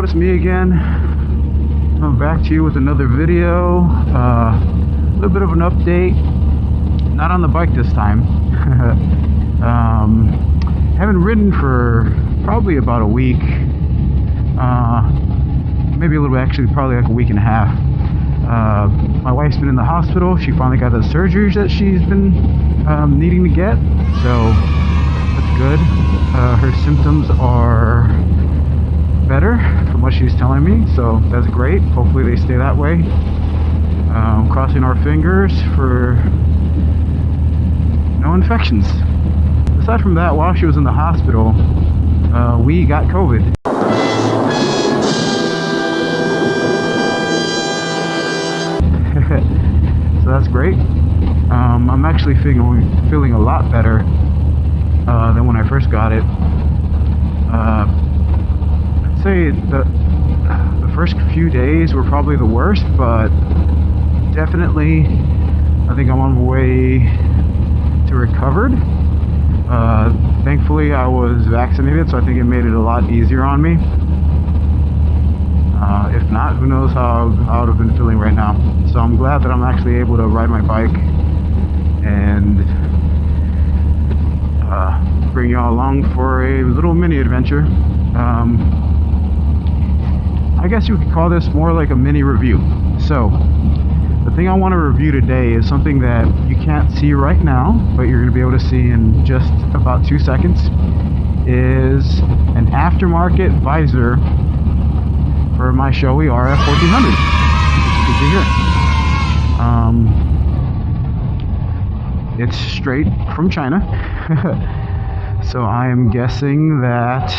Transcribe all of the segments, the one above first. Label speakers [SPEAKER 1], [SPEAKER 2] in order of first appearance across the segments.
[SPEAKER 1] world, it's me again. I'm back to you with another video. A little bit of an update. Not on the bike this time. Haven't ridden for probably about a week. Maybe a little bit, actually, probably like a week and a half. My wife's been in the hospital. She finally got the surgeries that she's been needing to get. So that's good. Her symptoms are better from what she's telling me, so that's great. Hopefully they stay that way. Crossing our fingers for no infections. Aside from that, while she was in the hospital, we got COVID. So that's great. I'm actually feeling a lot better than when I first got it. I'd say the first few days were probably the worst, but definitely I think I'm on my way to recovered. Thankfully I was vaccinated, so I think it made it a lot easier on me. If not, who knows how I would have been feeling right now. So I'm glad that I'm actually able to ride my bike and bring you all along for a little mini adventure. I guess you could call this more like a mini review. So the thing I want to review today is something that you can't see right now, but you're going to be able to see in just about 2 seconds. Is an aftermarket visor for my Shoei RF-1400, as you can see here. It's straight from China. So I am guessing that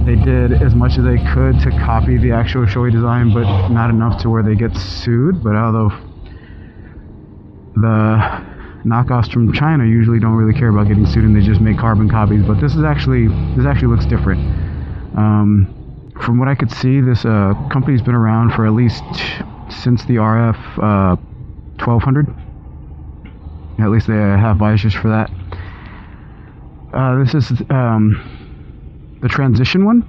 [SPEAKER 1] they did as much as they could to copy the actual Shoei design, but not enough to where they get sued. But although the knockoffs from China usually don't really care about getting sued and they just make carbon copies, but this actually looks different. From what I could see, this company's been around for at least since the RF-1200. At least they have visors for that. This is the transition one,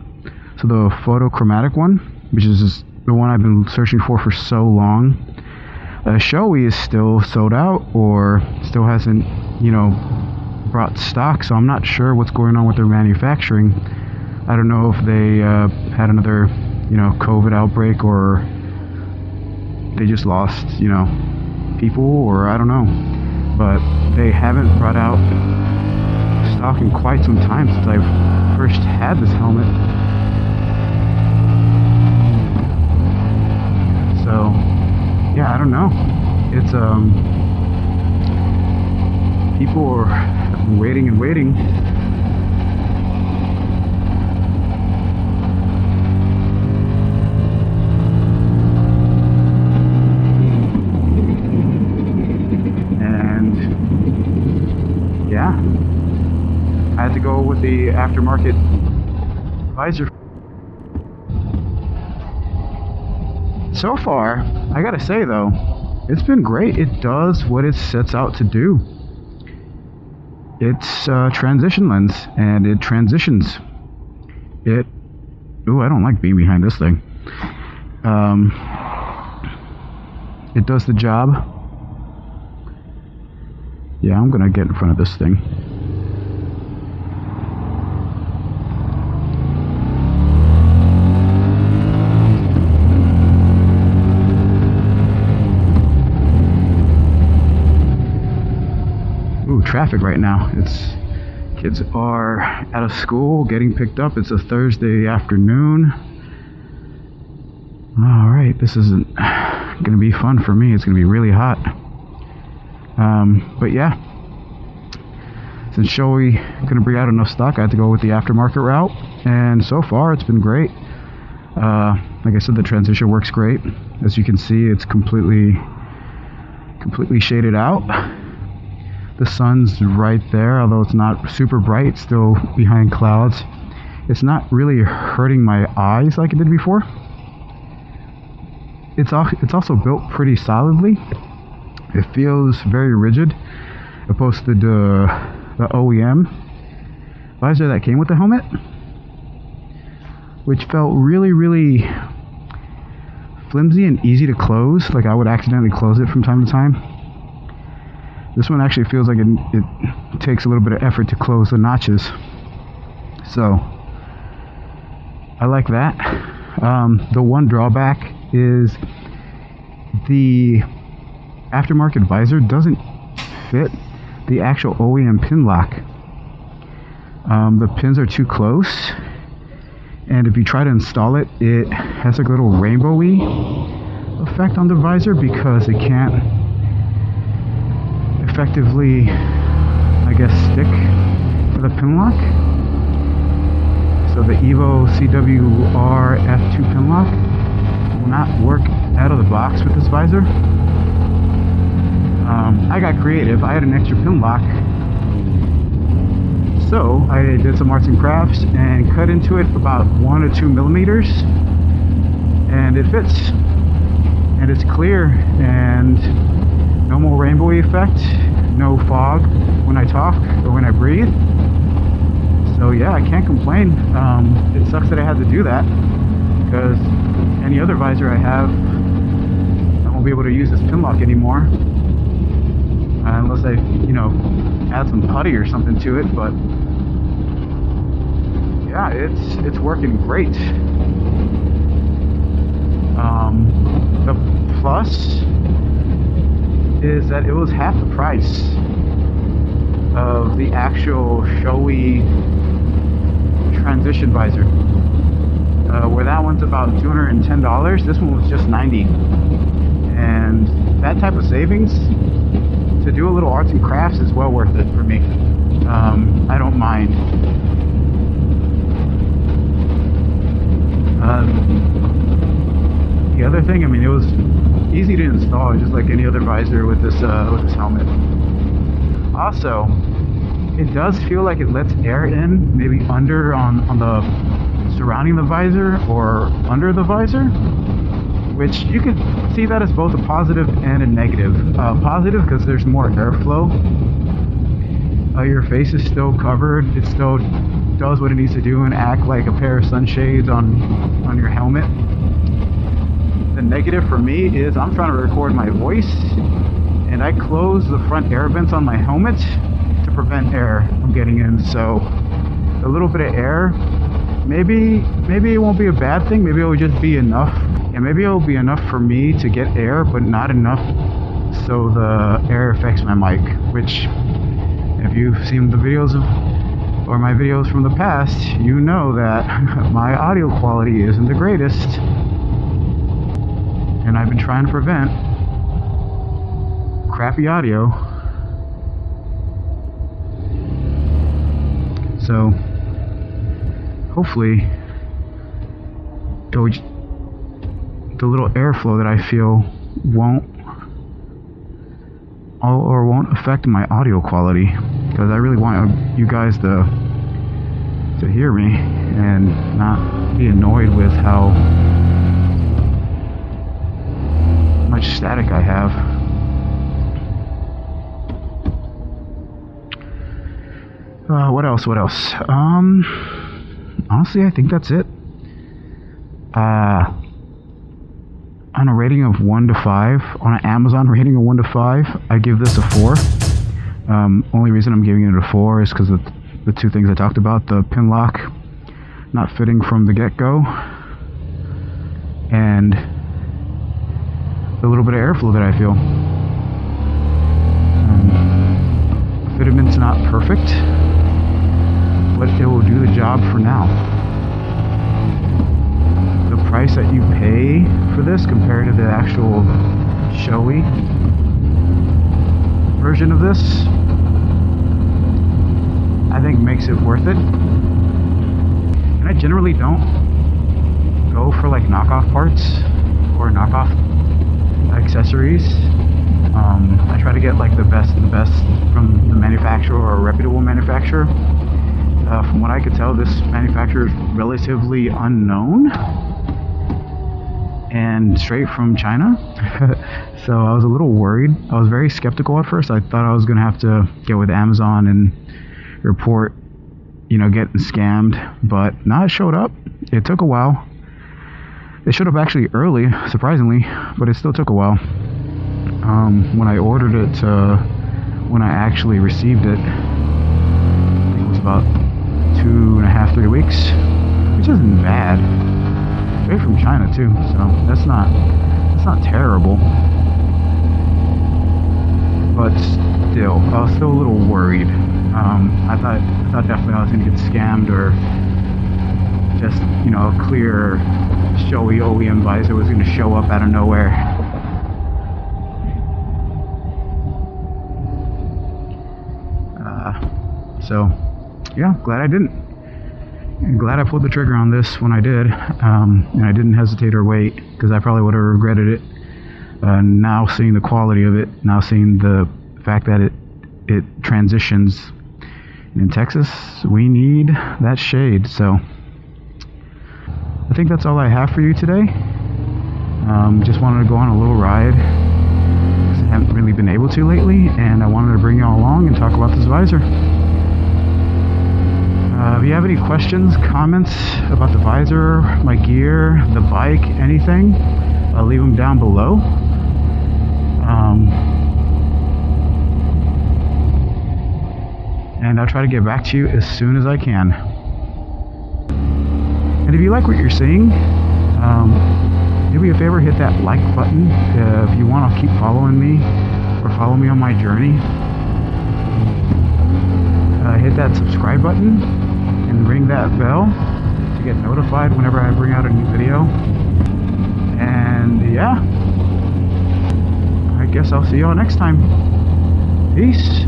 [SPEAKER 1] so the photochromatic one, which is the one I've been searching for so long. Shoei is still sold out, or still hasn't, brought stock, so I'm not sure what's going on with their manufacturing. I don't know if they had another, COVID outbreak, or they just lost, people, or I don't know. But they haven't brought out stock in quite some time since I've first had this helmet. So yeah, I don't know. It's people have been waiting and waiting. And yeah, I had to go with the aftermarket visor. So far, I gotta say though, it's been great. It does what it sets out to do. It's a transition lens, and it transitions. Ooh, I don't like being behind this thing. It does the job. Yeah, I'm gonna get in front of this thing. Traffic right now. Kids are out of school getting picked up. It's a Thursday afternoon. All right, this isn't gonna be fun for me. It's gonna be really hot. But yeah, since Shoei couldn't bring out enough stock, I had to go with the aftermarket route, and so far it's been great. Like I said, the transition works great. As you can see, it's completely shaded out. The sun's right there, although it's not super bright, it's still behind clouds. It's not really hurting my eyes like it did before. It's also built pretty solidly. It feels very rigid, opposed to the OEM visor that came with the helmet, which felt really, really flimsy and easy to close. Like I would accidentally close it from time to time. This one actually feels like it takes a little bit of effort to close the notches. So I like that. The one drawback is the aftermarket visor doesn't fit the actual OEM pin lock. The pins are too close, and if you try to install it, it has like a little rainbowy effect on the visor because it can't effectively, I guess, stick to the pin lock. So the Evo CW RF-1400 pin lock will not work out of the box with this visor. I got creative. I had an extra pin lock, so I did some arts and crafts and cut into it about 1 or 2 millimeters, and it fits, and it's clear, and no more rainbowy effect, no fog when I talk or when I breathe. So yeah, I can't complain. It sucks that I had to do that, because any other visor I have, I won't be able to use this pin lock anymore, unless I, you know, add some putty or something to it. But yeah, it's working great. The plus is that it was half the price of the actual Shoei transition visor. Where that one's about $210, this one was just $90. And that type of savings to do a little arts and crafts is well worth it for me. I don't mind. The other thing, I mean, it was easy to install, just like any other visor with this helmet. Also, it does feel like it lets air in, maybe under on the surrounding the visor or under the visor, which you could see that as both a positive and a negative. Positive because there's more airflow. Your face is still covered. It still does what it needs to do and act like a pair of sunshades on your helmet. The negative for me is I'm trying to record my voice, and I close the front air vents on my helmet to prevent air from getting in. So a little bit of air, maybe it won't be a bad thing. Maybe it will just be enough, and maybe it will be enough for me to get air, but not enough so the air affects my mic. Which, if you've seen the videos or my videos from the past, you know that my audio quality isn't the greatest, and I've been trying to prevent crappy audio. So hopefully the little airflow that I feel won't affect my audio quality, because I really want you guys to hear me and not be annoyed with how much static I have. What else? Honestly, I think that's it. On a rating of 1 to 5, on an Amazon rating of 1 to 5, I give this a 4. Only reason I'm giving it a 4 is because of the two things I talked about: the pin lock not fitting from the get-go, and the little bit of airflow that I feel. Fitment's not perfect, but it will do the job for now. The price that you pay for this compared to the actual Shoei version of this, I think makes it worth it. And I generally don't go for like knockoff parts or knockoff accessories. I try to get like the best from the manufacturer or a reputable manufacturer. From what I could tell, this manufacturer is relatively unknown and straight from China. So I was a little worried. I was very skeptical at first. I thought I was going to have to get with Amazon and report you know, getting scammed, but no, it showed up. It took a while. It showed up actually early, surprisingly, but it still took a while. When I ordered it to when I actually received it, I think it was about 2.5, 3 weeks, which isn't bad. Straight from China too, so that's not terrible. But still, I was still a little worried. I thought definitely I was gonna get scammed, or just, you know, a clear Shoei OEM visor was gonna show up out of nowhere. So yeah, glad I didn't. And glad I pulled the trigger on this when I did, and I didn't hesitate or wait, because I probably would have regretted it. Now seeing the quality of it, now seeing the fact that it transitions. And in Texas, we need that shade. So I think that's all I have for you today. Just wanted to go on a little ride, because I haven't really been able to lately, and I wanted to bring you all along and talk about this visor. If you have any questions, comments about the visor, my gear, the bike, anything, I'll leave them down below. And I'll try to get back to you as soon as I can. And if you like what you're seeing, do me a favor, hit that like button if you want to keep following me or follow me on my journey. Hit that subscribe button and ring that bell to get notified whenever I bring out a new video. And yeah, I guess I'll see y'all next time. Peace.